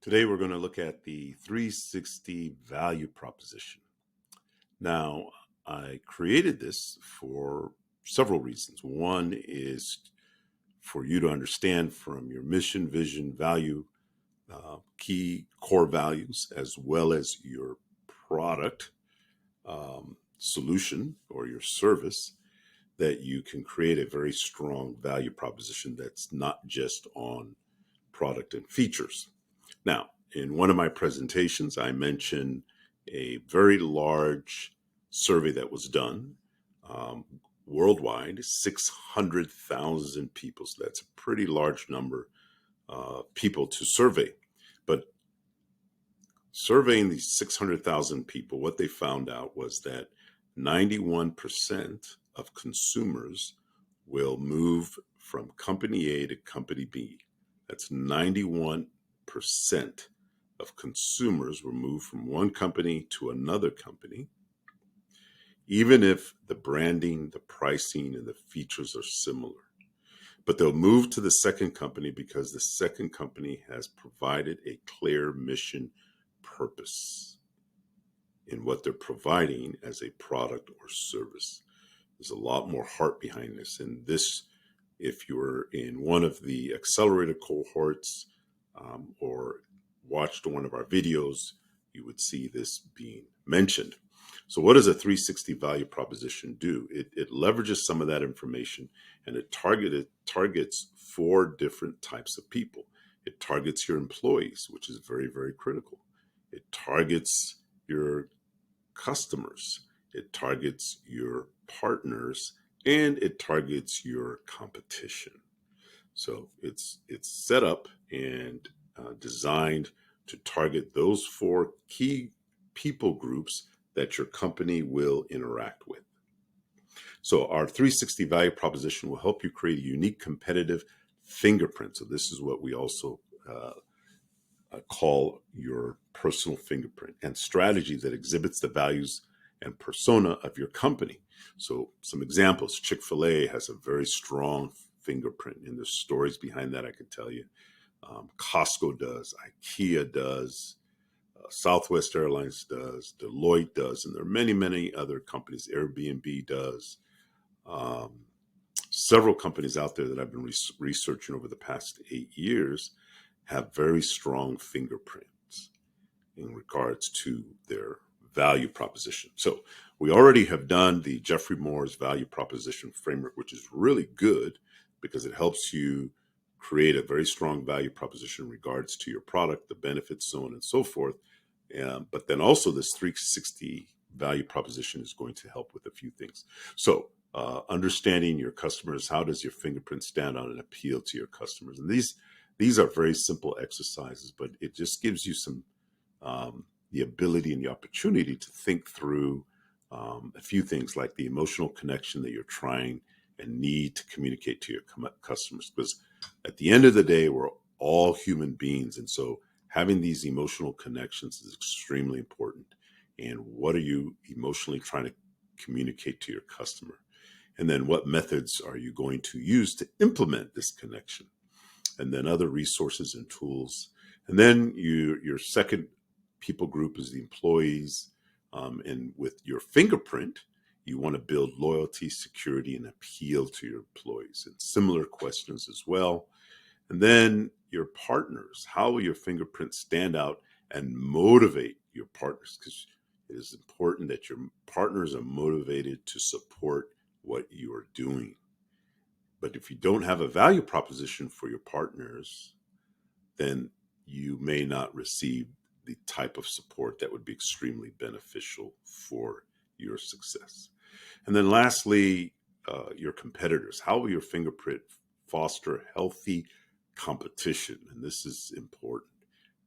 Today, we're going to look at the 360 value proposition. Now, I created this for several reasons. One is for you to understand from your mission, vision, value, key core values, as well as your product solution or your service, that you can create a very strong value proposition that's not just on product and features. Now, in one of my presentations, I mentioned a very large survey that was done worldwide, 600,000 people. So that's a pretty large number of people to survey. But surveying these 600,000 people, what they found out was that 91% of consumers will move from company A to company B. That's 91% of consumers will move from one company to another company, even if the branding, the pricing, and the features are similar. But they'll move to the second company because the second company has provided a clear mission purpose in what they're providing as a product or service. There's a lot more heart behind this. And this, if you're in one of the accelerator cohorts or watched one of our videos, you would see this being mentioned. So what does a 360 value proposition do? It leverages some of that information, and it targets 4 different types of people. It targets your employees, which is very, very critical. It targets your customers. It targets your partners, and it targets your competition. So it's set up and designed to target those 4 key people groups that your company will interact with. So our 360 value proposition will help you create a unique competitive fingerprint. So this is what we also call your personal fingerprint and strategy that exhibits the values and persona of your company. So some examples: Chick-fil-A has a very strong fingerprint, and there's stories behind that I can tell you. Costco does, IKEA does, Southwest Airlines does, Deloitte does, and there are many, many other companies. Airbnb does. Several companies out there that I've been researching over the past 8 years have very strong fingerprints in regards to their value proposition. So we already have done the Jeffrey Moore's value proposition framework, which is really good because it helps you create a very strong value proposition in regards to your product, the benefits, so on and so forth. But then also this 360 value proposition is going to help with a few things. So understanding your customers, how does your fingerprint stand out and appeal to your customers? And these are very simple exercises, but it just gives you some the ability and the opportunity to think through a few things like the emotional connection that you're trying and need to communicate to your customers. Because at the end of the day, we're all human beings. And so having these emotional connections is extremely important. And what are you emotionally trying to communicate to your customer? And then what methods are you going to use to implement this connection? And then other resources and tools. And then your second people group is the employees. And with your fingerprint, you want to build loyalty, security, and appeal to your employees, and similar questions as well. And then your partners, how will your fingerprint stand out and motivate your partners? Because it is important that your partners are motivated to support what you are doing. But if you don't have a value proposition for your partners, then you may not receive the type of support that would be extremely beneficial for your success. And then lastly, your competitors. How will your fingerprint foster healthy competition? And this is important,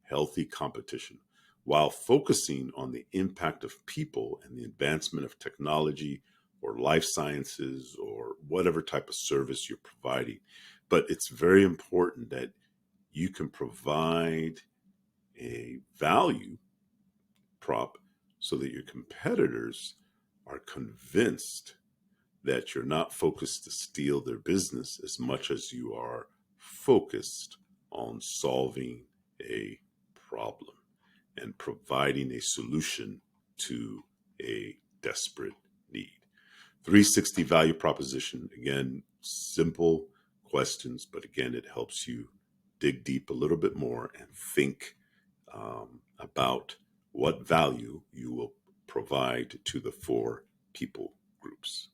healthy competition, while focusing on the impact of people and the advancement of technology or life sciences or whatever type of service you're providing. But it's very important that you can provide a value prop so that your competitors are convinced that you're not focused to steal their business as much as you are focused on solving a problem and providing a solution to a desperate need. 360 value proposition, again, simple questions, but again, it helps you dig deep a little bit more and think about what value you will provide to the four people groups.